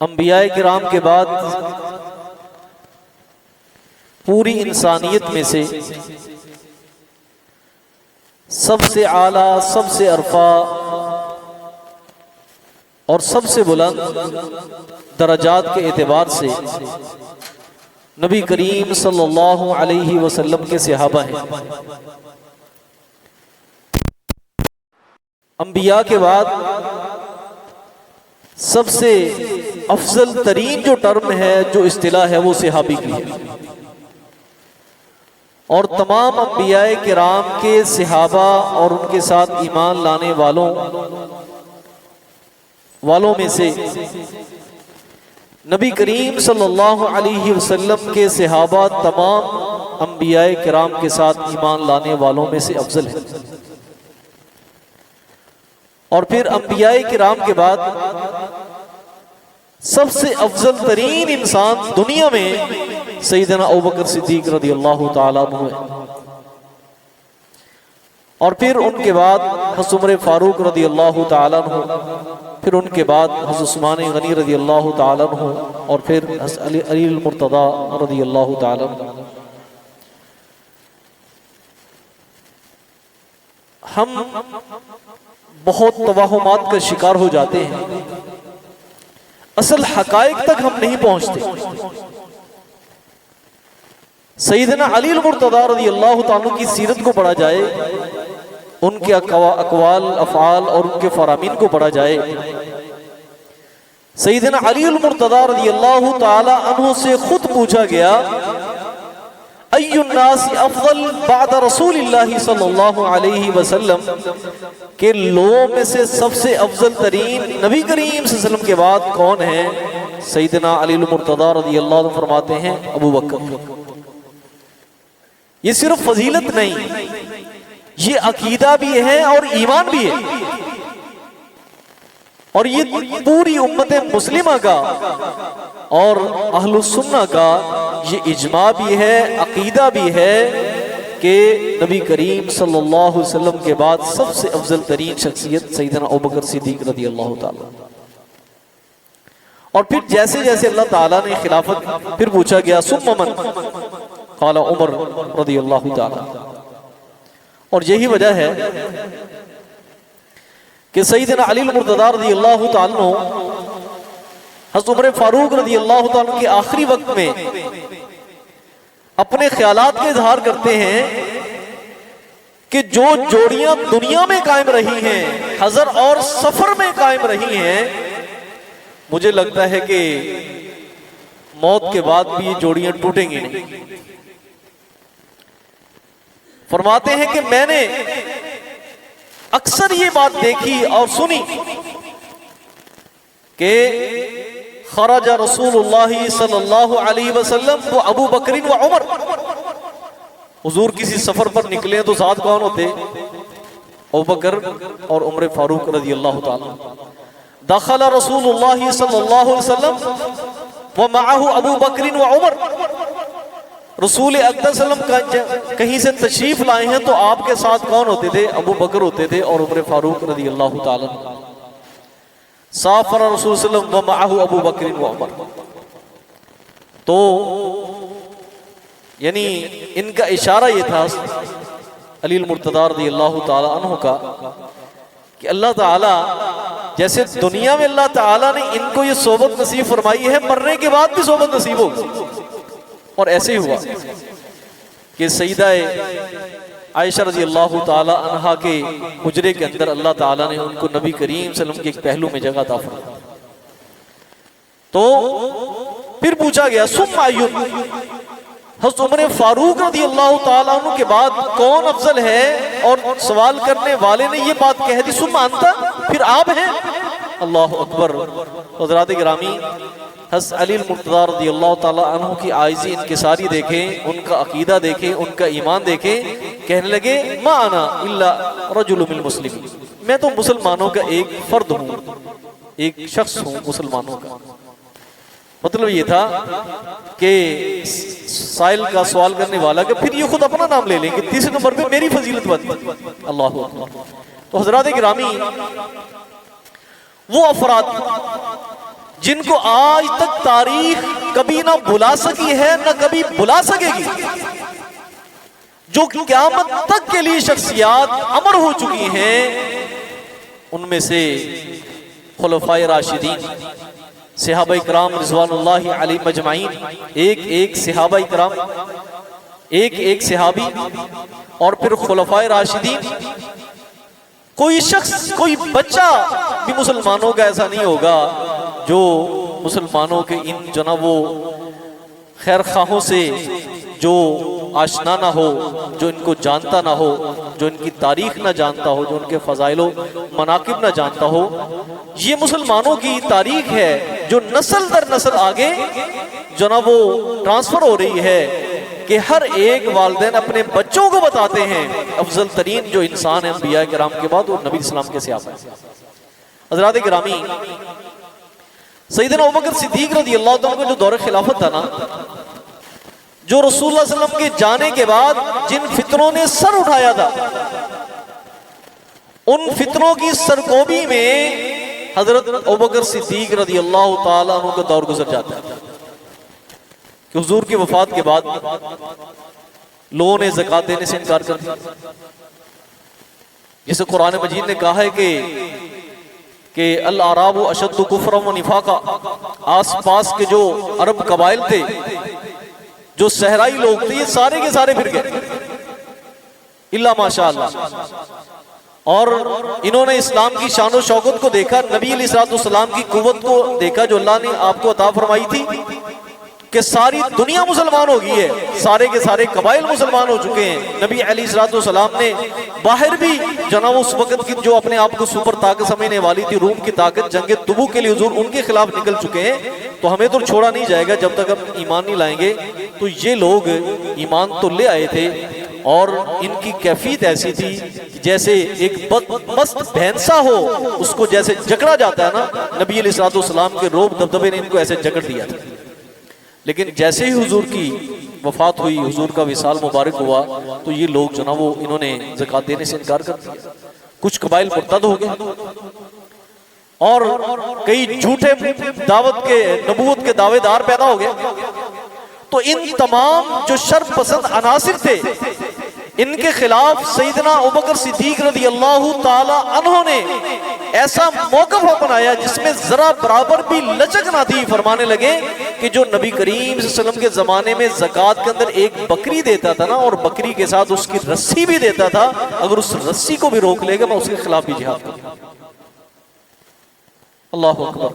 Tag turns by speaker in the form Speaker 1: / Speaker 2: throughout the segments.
Speaker 1: अंबियाए किराम के बाद पूरी इंसानियत में से सबसे आला, सबसे अरफा और सबसे बुलंद दरजात के एतबार से नबी करीम सल्लल्लाहु अलैहि वसल्लम के सहाबा हैं। अंबिया के बाद सबसे अफजल तरीन जो टर्म है, जो इस्तिलाह है, वो सहाबी की है। और तमाम अंबियाए किराम के सहाबा और उनके साथ ईमान लाने वालों में से नबी करीम सल्लल्लाहु अलैहि वसल्लम के सहाबा तमाम अंबियाए किराम के साथ ईमान लाने वालों में से अफजल है। और फिर अंबियाए किराम के बाद सबसे अफजल तरीन इंसान दुनिया में सैयदना अबू बकर सिद्दीक रज़ियल्लाहु ताला अन्हु है। और फिर उनके बाद हज़रत उमर फारूक रज़ियल्लाहु ताला अन्हु, फिर उनके बाद हज़रत उस्मान गनी रज़ियल्लाहु ताला अन्हु, और फिर हज़रत अली मुर्तज़ा रज़ियल्लाहु ताला अन्हु। हम बहुत तवाहुमात का शिकार हो जाते हैं, असल हकायक तक हम नहीं पहुंचते। सैयदना अली मुर्तज़ा रज़ियल्लाहु ताला की सीरत को पढ़ा जाए, उनके अक़वाल, अफ़आल और उनके फ़रामीन को पढ़ा जाए। सैयदना अली मुर्तज़ा रज़ियल्लाहु ताला अन्हु से खुद पूछा गया, अय्युन्नास अफ़ज़ल बाद रसूलिल्लाहि सल्लल्लाहु अलैहि वसल्लम, के लोगों में से सबसे अफजल तरीन नबी करीम सल्लल्लाहु अलैहि वसल्लम के बाद कौन है? सैयदना अली मुर्तज़ा रज़ियल्लाहु अन्हु फरमाते हैं, अबू बकर। ये सिर्फ फजीलत नहीं, ये अकीदा भी है और ईमान भी है। और ये पूरी उम्मत मुस्लिमा का और अहलुस सुन्ना का ये इज्मा भी है, अकीदा भी है कि नबी करीम सल्लल्लाहु अलैहि वसल्लम के बाद सबसे अफजल तरीन शख्सियत सैयदना अबू बकर सिद्दीक रज़ियल्लाहु ताला। और फिर जैसे जैसे अल्लाह ताला ने खिलाफत, फिर पूछा गया सुम्मा मन, क़ाला उमर रज़ियल्लाहु ताला। और यही वजह है कि सैयदना अली मुर्तज़ा रज़ियल्लाहु ताला हज़रत उमर फारूक रज़ियल्लाहु ताला के आखिरी वक्त में अपने ख्यालात के इजहार करते हैं कि जो जोड़ियां दुनिया में कायम रही हैं, हजर और सफर में कायम रही हैं, मुझे लगता है कि मौत के बाद भी ये जोड़ियां टूटेंगी नहीं। फरमाते हैं कि मैंने अक्सर ये बात देखी और सुनी कि खराजा रसूलुल्लाह सल्लल्लाहु अलैहि वसल्लम व अबू बकर व उमर, हुजूर किसी सफर पर निकले तो साथ कौन होते? अबू बकर और उमर फारूक रज़ियल्लाहु ताला। दखल रसूलुल्लाह सल्लल्लाहु अलैहि वसल्लम व मअहु अबू बकर व उमर, रसूल अक़दस सल्लम कहीं से तशरीफ लाए हैं तो आपके साथ कौन होते थे? अबू बकर होते थे और उमर फारूक रज़ियल्लाहु ताला। साफर रसूल सल्लल्लाहु अलैहि वसल्लम व मअहु अबू बकर व उमर। तो यानी इनका इशारा ये था अली मुर्तज़ा रज़ियल्लाहु ताला अन्हु का कि अल्लाह ताला जैसे दुनिया में अल्लाह ताला ने इनको ये सोबत नसीब फरमाई है, मरने के बाद भी सोबत नसीब होगी। और ऐसे ही हुआ कि सईदा आयशा रज़ियल्लाहु ताला अन्हा के हुजरे के अंदर अल्लाह ताला ने उनको नबी करीम सल्लल्लाहु अलैहि वसल्लम के एक पहलू में जगह अता फरमाई। तो फिर पूछा गया सुम्मा अय्युन, हज़रत उमर फारूक रज़ियल्लाहु ताला अन्हु के बाद कौन अफजल है? और सवाल करने वाले ने ये बात कह दी, सुम्मा अंता, फिर आप हैं। अल्लाहु अकबर। हज़रात गिरामी, हज़रत अली मुर्तज़ा रज़ियल्लाहु ताला अन्हु की आइज़ी इनकिसारी देखें, उनका अकीदा देखें, उनका ईमान देखें। कहने लगे मा अना इल्ला रजुलुम मिन मुस्लिमीन, मैं तो मुसलमानों का एक फर्द हूँ, एक शख्स हूँ मुसलमानों का। मतलब ये था कि साइल का सवाल करने वाला कि फिर ये खुद अपना नाम ले लेंगे, तीसरे नंबर पे मेरी फजीलत बनती। अल्लाह अकबर। तो हज़रात गिरामी, वो अफराद जिनको आज तक तारीख कभी ना भुला सकी है ना कभी भुला सकेगी, जो क़यामत तक के लिए शख्सियात अमर हो चुकी हैं, उनमें से खुलफाए राशिदीन, सहाबा किराम रिज़वानुल्लाहि अलैहिम अजमाइन, एक एक सहाबा किराम, एक एक सहाबी, और फिर खुलफाए राशिदीन। कोई शख्स, कोई बच्चा भी मुसलमानों का ऐसा नहीं होगा जो मुसलमानों के इन जो ना वो खैर खाहों से जो आशना ना हो, जो इनको जानता ना हो, जो इनकी तारीख ना जानता हो, जो उनके फ़ज़ाइल मनाकिब ना जानता हो। ये मुसलमानों की तारीख है जो नस्ल दर नस्ल आगे जो ना वो ट्रांसफ़र हो रही है, कि हर एक वालिदैन अपने बच्चों को बताते हैं अफजल तरीन जो इंसान है अंबिया किराम के बाद, वो नबी इस्लाम के सहाबा है। हज़रात गिरामी, सैयदना अबू बकर सिद्दीक़ रज़ियल्लाहु तआला का जो दौर खिलाफत था ना, जो रसूलुल्लाह सल्लल्लाहु अलैहि वसल्लम के जाने के बाद जिन फितरों ने सर उठाया था, उन फितरों की सरकोबी में हजरत अबू बकर सिद्दीक़ रज़ियल्लाहु तआला अन्हु का दौर गुजर जाता है कि हुजूर की वफात के बाद लोगों ने ज़कात देने से इनकार कर दिया। जिसे कुरान मजीद ने कहा है कि अल आराबु अशद्दु कुफ्रन व निफाका, आस पास के जो अरब कबाइल थे, जो सहराई लोग थे, ये सारे के सारे फिर गए इल्ला माशाअल्लाह। और इन्होंने इस्लाम की शान व शौकत को देखा, नबी अलैहिस्सलाम की कुव्वत को देखा जो अल्लाह ने आपको अता फरमाई थी कि सारी दुनिया मुसलमान हो गई है, सारे के सारे कबाइल मुसलमान हो चुके हैं। नबी अलैहिस्सलाम ने बाहर भी जनाब उस वक्त की जो अपने आप को सुपर ताकत समझने वाली थी, रूम की ताकत, जंगे तुबूक के लिए हुजूर उनके खिलाफ निकल चुके हैं। तो हमें तो छोड़ा नहीं जाएगा जब तक हम ईमान नहीं लाएंगे। तो ये लोग ईमान तो ले आए थे और इनकी कैफियत ऐसी थी जैसे एक मस्त भैंसा हो, उसको जैसे जकड़ा जाता है ना, नबी अलैहिस्सलाम के रोब दबदबे ने इनको ऐसे जकड़ दिया था। लेकिन जैसे ही हुजूर की वफात हुई, हुजूर का विसाल मुबारक हुआ, तो ये लोग जो ना वो इन्होंने ज़कात देने से इनकार कर दिया। कुछ कबाइल मुर्तद हो गए और कई झूठे दावत के नबूवत के दावेदार पैदा हो गए। तो इन तमाम जो शर्फ पसंद अनासिर थे, इनके खिलाफ सैयदना अबू बकर सिद्दीक़ रज़ियल्लाहु ताला अन्हु ने ऐसा मौक़िफ़ अपनाया जिसमें जरा बराबर भी लचक ना थी। फरमाने लगे कि जो नबी करीम सल्लल्लाहु अलैहि वसल्लम के ज़माने में ज़कात के अंदर एक बकरी देता था ना, और बकरी के साथ उसकी रस्सी भी देता था, अगर उस रस्सी को भी रोक लेगा मैं उसके खिलाफ भी जिहाद करूंगा। अल्लाहु अकबर।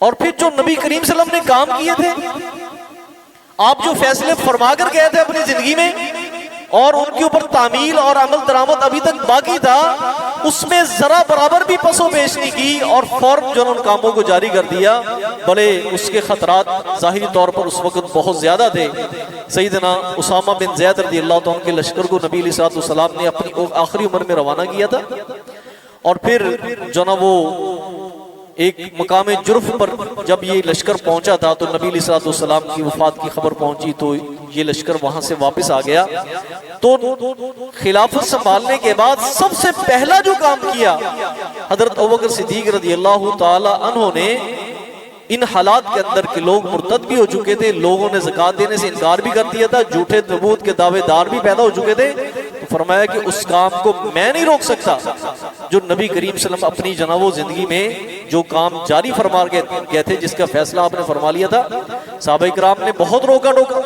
Speaker 1: और फिर जो नबी करीम सल्लल्लाहु अलैहि वसल्लम ने काम किए थे, आप जो फैसले फरमा कर गए थे अपनी जिंदगी में, और उनके ऊपर तामील और अमल दरामद अभी तक बाकी था, उसमें जरा बराबर भी पसो पेश नहीं की और फौरन जो उन कामों को जारी कर दिया। भले उसके खतरात जाहिरी तौर पर उस वक्त बहुत ज्यादा थे। सैयदना उसामा बिन ज़ैद रज़ियल्लाहु अन्हु के लश्कर को नबी अलैहिस्सलाम ने अपनी आखिरी उम्र में रवाना किया था, और फिर जो ना वो एक मकाम जुर्फ पर जब ये लश्कर पहुंचा था, तो नबी अलैहिस्सलाम की वफात की खबर पहुंची, तो ये लश्कर वहां से वापस आ गया। तो खिलाफत संभालने के बाद सबसे पहला जो काम किया हजरत अबू बकर सिद्दीक़ रज़ियल्लाहु ताला अन्हु ने, इन हालात के अंदर के लोग मुर्तद भी हो चुके थे, लोगों ने ज़कात देने से इनकार भी कर दिया था, झूठे नबूवत के दावेदार भी पैदा हो चुके थे। तो फरमाया कि उस काम को मैं नहीं रोक सकता जो नबी करीम सल्लल्लाहु अलैहि वसल्लम अपनी जनाबो जिंदगी में जो काम जारी फरमा गए थे, जिसका फैसला आपने फरमा लिया था। सहाबा किराम ने बहुत रोका टोका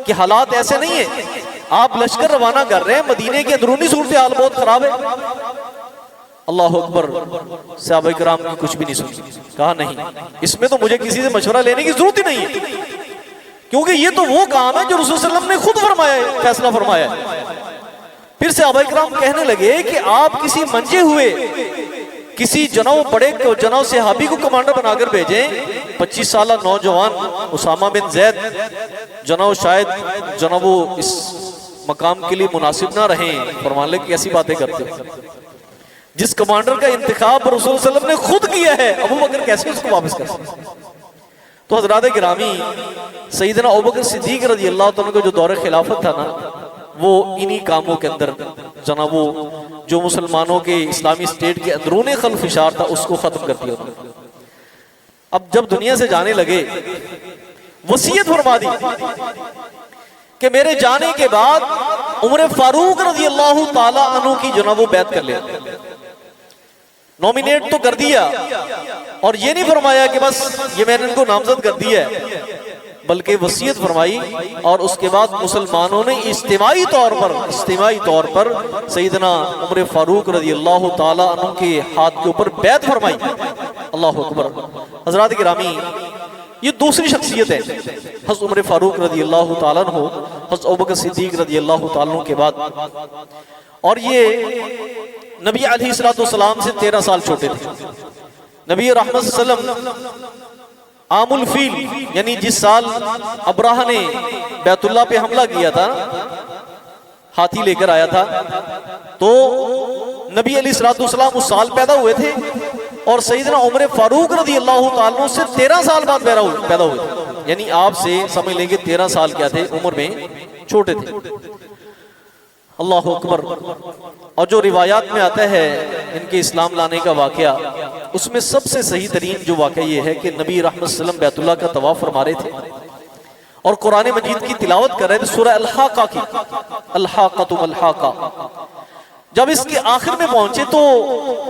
Speaker 1: कि हालात ऐसे नहीं है, आप लश्कर रवाना कर रहे हैं, मदीने की अंदरूनी सूरत हाल बहुत खराब है। अल्लाह अकबर। सहाबा किराम की कुछ भी नहीं सुनी, कहा नहीं, इसमें तो मुझे किसी से मशवरा लेने की जरूरत ही नहीं है, क्योंकि ये तो वो काम है जो रसूल सल्लल्लाहु अलैहि वसल्लम ने खुद फरमाया, फैसला फरमाया। फिर सहाबा किराम कहने लगे कि आप किसी मंजे हुए किसी जनाब बड़े जनाब सहाबी को कमांडर बनाकर भेजें। 25 साल नौजवान उसामा बिन ज़ैद जनाब शायद जनाब वो इस मकाम के लिए मुनासिब ना रहे। फरमान लगे कैसी बातें करते, जिस कमांडर का इंतखाब रसूल सल्लल्लाहु अलैहि वसल्लम ने खुद किया है, अबू बकर कैसे उसको वापस कर सकते। तो हज़रात गिरामी, सैयदना अबू बकर सिद्दीक़ रज़ियल्लाहु तआला का जो दौर खिलाफत था ना, वो इन्हीं कामों के अंदर जनाब वो जो मुसलमानों के इस्लामी स्टेट के अंदरूनी खलफिशार था उसको खत्म कर दिया। अब जब दुनिया से जाने लगे वसीयत फरमा दी कि मेरे जाने के बाद उमर फारूक रज़ी अल्लाह ताला अन्हु की जो ना वो बैत कर ले। नॉमिनेट तो कर दिया, और ये नहीं फरमाया कि बस ये मैंने इनको नामजद कर दिया है, बल्कि वसीयत फरमाई। और उसके बाद मुसलमानों ने इज्तिमाई तौर पर सैयदना उमर फारूक रज़ी अल्लाह ताला अन्हु के हाथ के ऊपर बैत फरमाई। अल्लाह अकबर। हज़रात गिरामी, ये दूसरी शख्सियत है हज़रत उमर फारूक रज़ी अल्लाह ताला अन्हु हज़रत अबू बकर सिद्दीक़ रज़ी अल्लाह ताला अन्हु के बाद। और ये नबी अलैहिस्सलाम से 13 साल छोटे थे। नबी रहमत सल्लल्लाहु आमुल फील, यानी जिस साल अब्राहा ने बैतुल्लाह पे हमला किया था, हाथी लेकर आया था, तो नबी अलैहिस्सलाम उस साल पैदा हुए थे, और सैयदना उमर फारूक रज़ी अल्लाह ताला अन्हु से 13 साल बाद पैदा हुए। यानी आपसे समझ लेंगे 13 साल क्या थे, उम्र में छोटे थे। अल्लाह अकबर। और जो रिवायात में आता है इनके इस्लाम लाने का वाकया, उसमें सबसे सही तरीन जो वाकया ये है कि नबी रहमत सल्लम बैतुल्लाह का तवाफ फरमा रहे थे और कुरान मजीद की तिलावत कर रहे थे, सूरह अल-हाक़ा की, अल-हाक़ा अल-हाक़ा। जब इसके आखिर में पहुंचे तो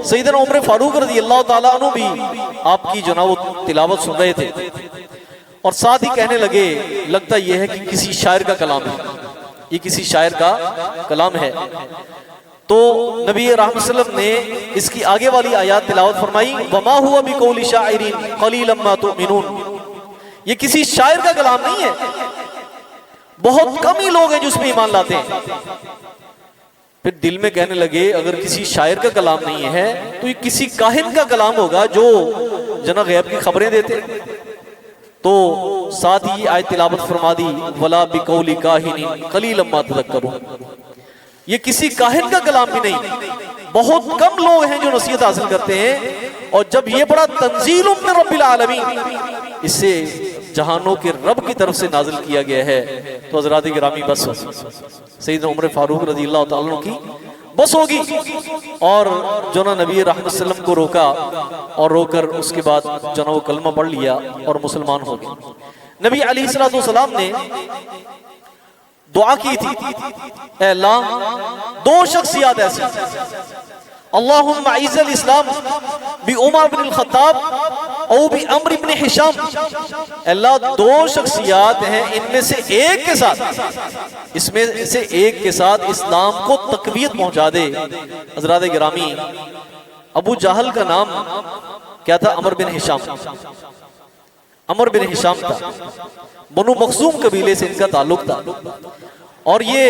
Speaker 1: सैयदना उमर फारूक रज़ी अल्लाह ताला अन्हु भी आपकी जो ना वो तिलावत सुन रहे थे, और साथ ही कहने लगे, लगता यह है कि किसी शायर का कलाम है, ये किसी शायर का कलाम है। तो नबी रहमत सल्लल्लाहु अलैहि वसल्लम ने इसकी आगे वाली आयत तिलावत फरमाई, वमा हुआ बिकौली शाइरिन कलीलन मा तुमिनून। ये किसी शायर का कलाम नहीं है, बहुत कम ही लोग हैं जो उसमें ईमान लाते हैं। फिर दिल में कहने लगे, अगर किसी शायर का कलाम नहीं है तो ये किसी काहिन का कलाम होगा जो जना गैब की खबरें देते। तो साथ ही आयत तिलावत फरमा दी, वला बिकौली काहिनिन कलीलन मा तज़क्करून। ये किसी काहिन का कलाम भी नहीं, बहुत कम लोग हैं जो नसीहत हासिल करते हैं। और जब ये बड़ा तंजीलुम मिन रब्बिल आलमीन, इससे जहानों के रब की तरफ से नाजिल किया गया है, तो हज़रात गिरामी बस सैयदना उमर फारूक रज़ी अल्लाह ताला अन्हु की बस होगी। और जो ना नबी रहमत सल्लम को रोका, और रोकर उसके बाद जो ना वो कलमा पढ़ लिया और मुसलमान हो गए। नबी अलैहिस्सलाम ने दुआ की थी, ऐ अल्लाह, दो शख्सियत ऐसी, अल्लाहुम्मा इज़्ज़िल इस्लाम बि उमर बिन अल-खत्ताब और बि अम्र बिन हिशाम। अल्लाह, दो शख्सियत हैं, इनमें से एक के साथ, इसमें से एक के साथ इस्लाम को तकवीयत पहुंचा दे। हज़रात गिरामी, अबू जहल का नाम क्या था? अमर बिन हिशाम। अमर बिन हिशाम था, बनु मखजूम कबीले से इनका ताल्लुक था। और ये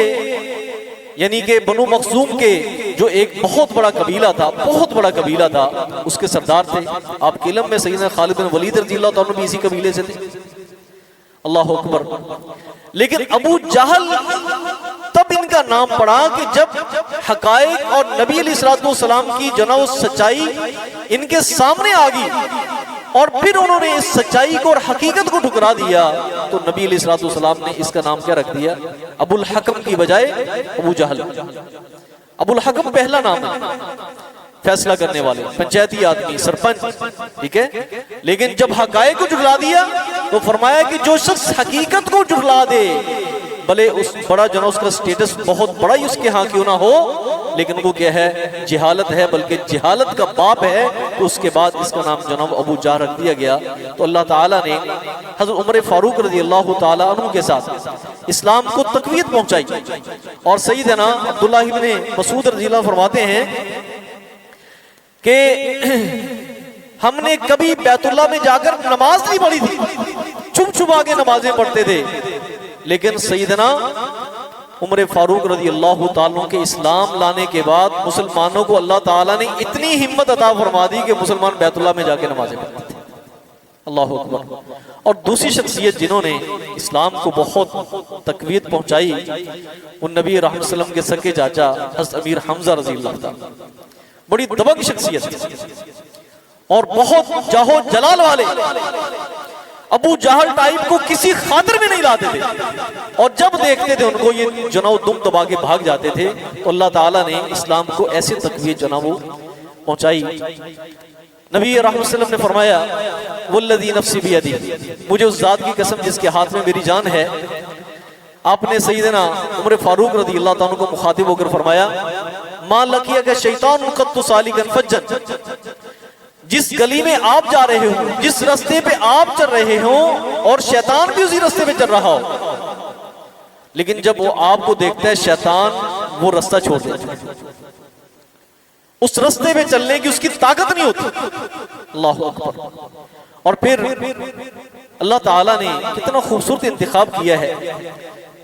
Speaker 1: यानी कि बनु मखजूम के जो एक बहुत बड़ा कबीला था, बहुत बड़ा कबीला था, उसके सरदार थे। आपके इल्म में सैयदना खालिद बिन वलीद रज़ियल्लाहु ताला अन्हु भी इसी कबीले से थे। अल्लाह अकबर। लेकिन अबू जहल तब इनका नाम पड़ा कि जब हकायक और नबी अलैहिस्सलाम की जो ना वो सच्चाई इनके सामने आ गई, और फिर उन्होंने इस सच्चाई को और हकीकत को ठुकरा दिया, तो नबी अलैहिस्सलाम ने इसका नाम क्या रख दिया? अबुल हकम की बजाय अबू जहल। अबुल हकम पहला नाम है, फैसला करने वाले, पंचायती आदमी, सरपंच, ठीक है। लेकिन जब हकायक को झुठला दिया तो फरमाया कि जो शख्स हकीकत को झुठला दे, भले उस बड़ा जो ना उसका स्टेटस बहुत बड़ा ही उसके यहाँ क्यों ना हो, लेकिन वो क्या है? जिहालत है, बल्कि जिहालत का बाप है। तो उसके बाद इसका नाम जो ना अबू जहल रख दिया गया। तो अल्लाह ताला ने हज़रत उमर फारूक रज़ी अल्लाह ताला अन्हु के साथ इस्लाम को तक़वियत पहुंचाई। और सैयदना अब्दुल्लाह इब्न मसूद रज़ी अल्लाह फरमाते हैं कि हमने कभी बैतुल्लाह में जाकर नमाज नहीं पढ़ी थी, छुप छुपा के नमाजें पढ़ते थे। लेकिन सैयदना उमर फारूक रज़ी अल्लाह ताला के इस्लाम लाने के बाद मुसलमानों को अल्लाह ताला ने इतनी हिम्मत अता फरमा दी कि मुसलमान बैतुल्लाह में जाके नमाजें पढ़ते थे। अल्लाह अकबर। और दूसरी शख्सियत जिन्होंने इस्लाम को बहुत तक़वियत पहुंचाई, उन नबी रहमत सल्लम के सके चाचा हज़रत अमीर हमजा रज़ी अल्लाह ताला, बड़ी दबंग शख्सियत और बहुत जाहो जलाल वाले। अबू जहल टाइप को किसी खातिर में नहीं लाते थे, और जब देखते थे उनको ये जनाब दुम दबा के भाग जाते थे। तो अल्लाह ताला ने इस्लाम को ऐसे तक़वियत जनाब पहुंचाई। नबी रहमत सल्लल्लाहु अलैहि वसल्लम ने फरमाया, वल्लज़ी नफ्सी बियदी, मुझे उस ज़ात की कसम जिसके हाथ में मेरी जान है। आपने सैयदना उमर फारूक रज़ी अल्लाह ताला को मुखातिब होकर फरमाया, मा लकिया का शैतान क़त्तु सालिकन फज्जन, जिस गली में आप जा रहे हो, जिस रास्ते पे आप चल रहे हो और शैतान भी उसी रास्ते पे चल रहा हो, लेकिन जब वो आपको देखता है शैतान वो रास्ता छोड़ देता है, उस रास्ते पे चलने की उसकी ताकत नहीं होती। अल्लाह अकबर। और फिर अल्लाह ताला ने कितना खूबसूरत इंतखाब किया है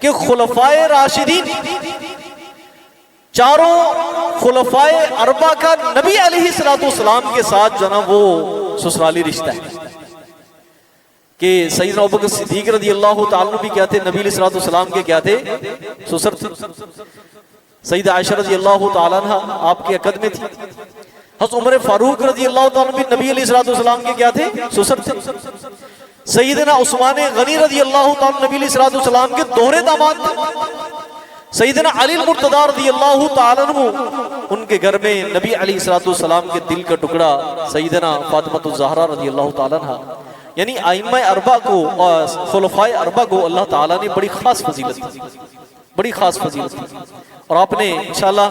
Speaker 1: कि खुलफाए राशिदीन, चारों खुलफाए अरबा का नबी अलैहिस्सलाम के साथ जो ना वो ससुराली रिश्ता है कि सैयदना अबू बकर सिद्दीक रज़ी अल्लाह ताला भी क्या थे, नबी अलैहिस्सलाम के क्या थे, ससुर थे। सैयदा आयशा रज़ी अल्लाह ताला अन्हा आपके अक़द में थी। हज़रत उमर फारूक रज़ी अल्लाह ताला भी नबी अलैहिस्सलाम के क्या थे, ससुर थे। सैयदना उस्मान गनी रज़ी अल्लाह ताला नबी अलैहिस्सलाम के दोहरे दामाद थे। सैयदना अली मुर्तज़ा रज़ियल्लाहु ताला अन्हु, उनके घर में नबी अलैहिस्सलाम के दिल का टुकड़ा सैयदना फातिमा ज़हरा रज़ियल्लाहु ताला अन्हा, यानी आइम्मा अरबा को और खुलफाए अरबा को अल्लाह ताला ने बड़ी खास फजीलत दी, बड़ी खास फजीलत दी। और आपने इंशाअल्लाह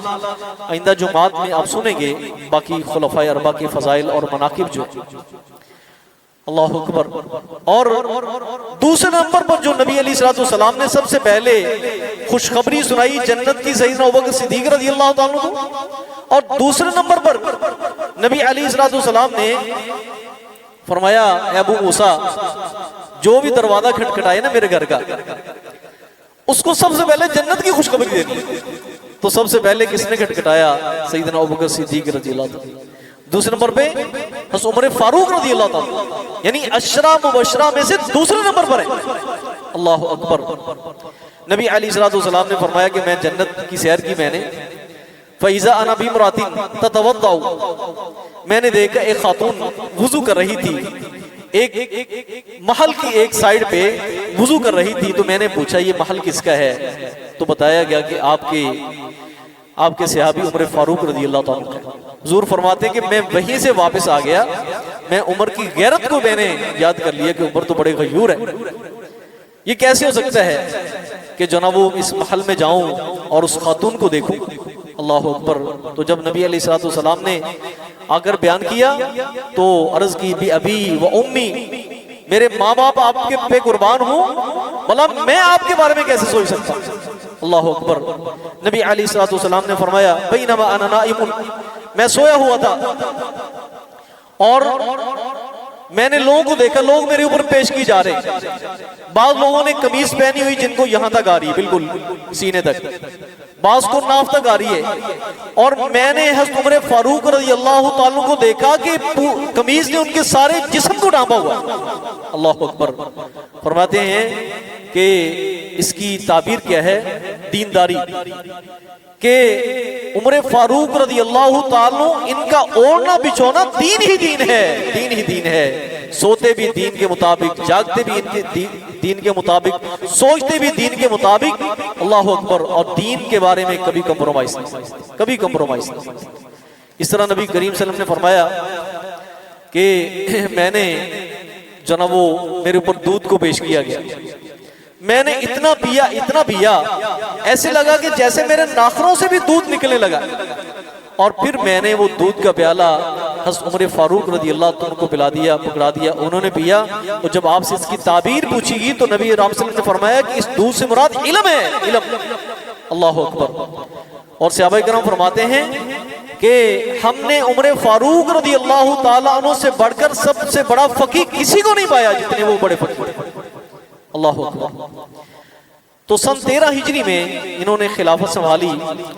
Speaker 1: आइंदा जुमात में आप सुनेंगे बाकी खुलफाए अरबा के फजाइल और मनाकिब जो। अल्लाह अकबर। और दूसरे नंबर पर जो नबी अलैहिस्सलाम ने सबसे पहले खुशखबरी सुनाई जन्नत की, सैयदना अबू बकर सिद्दीक रज़ियल्लाहु ताला अन्हु। और दूसरे नंबर पर नबी अलैहिस्सलाम ने फरमाया, अबू मूसा, जो भी दरवाजा खटखटाए ना मेरे घर का, उसको सबसे पहले जन्नत की खुशखबरी देनी। तो सबसे पहले किसने खटखटाया? सैयदना अबू बकर सिद्दीक रज़ियल्लाहु ताला। दूसरे नंबर पे हज़रत उमर फारूक रज़ियल्लाहु ताला, यानी अशरा मुबशरा में से दूसरे नंबर पर है। अल्लाह अकबर। नबी अलैहिस्सलाम ने फरमाया कि मैं जन्नत की सैर की मैंने, फ़इज़ा अना बिम्रातिन ततवद्दउ, मैंने देखा एक खातून वुजू कर रही थी, एक महल की एक साइड पे वुजू कर रही थी। तो मैंने पूछा ये महल किसका है? तो बताया गया कि आपके सहाबी उमर फारूक रज़ियल्लाहु ताला अन्हु। हुज़ूर फरमाते कि मैं वहीं से वापस आ गया, मैं उमर की गैरत को मैंने याद कर लिया कि उमर तो बड़े गयूर है। ये कैसे हो सकता है कि जो ना वो इस महल में जाऊं और उस खातून को देखूं? अल्लाह अकबर। तो जब नबी अलैहिस्सलाम ने आकर बयान किया तो अर्ज की, भी अभी व उम्मी, मेरे माँ बाप आपके पे कुर्बान हूँ, भला मैं आपके बारे में कैसे सोच सकता? अल्लाह अकबर। नबी अलैहिस्सलाम ने फरमाया, बैनमा अना नाइमुन, मैं सोया हुआ था और मैंने लोगों को देखा, लोग मेरे ऊपर पेश की जा रहे। बाद लोगों ने कमीज पहनी हुई जिनको यहां तक आ रही है, बिल्कुल सीने तक, बाज को नाफ तक आ रही है। और मैंने हज़रत उमर फारूक रज़ियल्लाहु ताला को देखा कि कमीज ने उनके सारे जिस्म को ढांपा हुआ। अल्लाह अकबर। फरमाते हैं कि इसकी ताबीर क्या है? दीनदारी के उमर फारूक रज़ियल्लाहु ताला इनका ओढ़ना बिछोना दीन ही दीन है, दीन ही दीन है। सोते भी दीन के मुताबिक, जागते भी इनके दीन के मुताबिक, सोचते भी दीन के मुताबिक। अल्लाह अकबर। और दीन के बारे में कभी कंप्रोमाइज नहीं, कभी कंप्रोमाइज नहीं। इस तरह नबी करीम सल्लल्लाहु अलैहि वसल्लम ने फरमाया कि मैंने जो ना वो मेरे ऊपर दूध को पेश किया गया, मैंने इतना पिया, ऐसे लगा कि जैसे मेरे नाखूनों से भी दूध निकलने लगा। और फिर मैंने वो दूध का प्याला हज़रत उमर फारूक रज़ियल्लाहु ताला को पिला दिया, पकड़ा दिया, उन्होंने पिया। तो जब आपसे इसकी ताबीर पूछी गई तो नबी सल्लल्लाहु अलैहि वसल्लम ने फरमाया कि इस दूध से मुराद इल्म है, इल्म। अल्लाह अकबर। और सहाबा किराम फरमाते हैं कि हमने उमर फारूक रज़ियल्लाहु ताला अन्हु से बढ़कर सबसे बड़ा फकीह किसी को नहीं पाया जितने वो बड़े फकीह। अल्लाह अकबर। तो सन 13 हिजरी में इन्होंने खिलाफत संभाली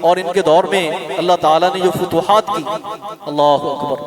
Speaker 1: और इनके दौर में अल्लाह ताला ने जो फुतुहात की, अल्लाह अकबर।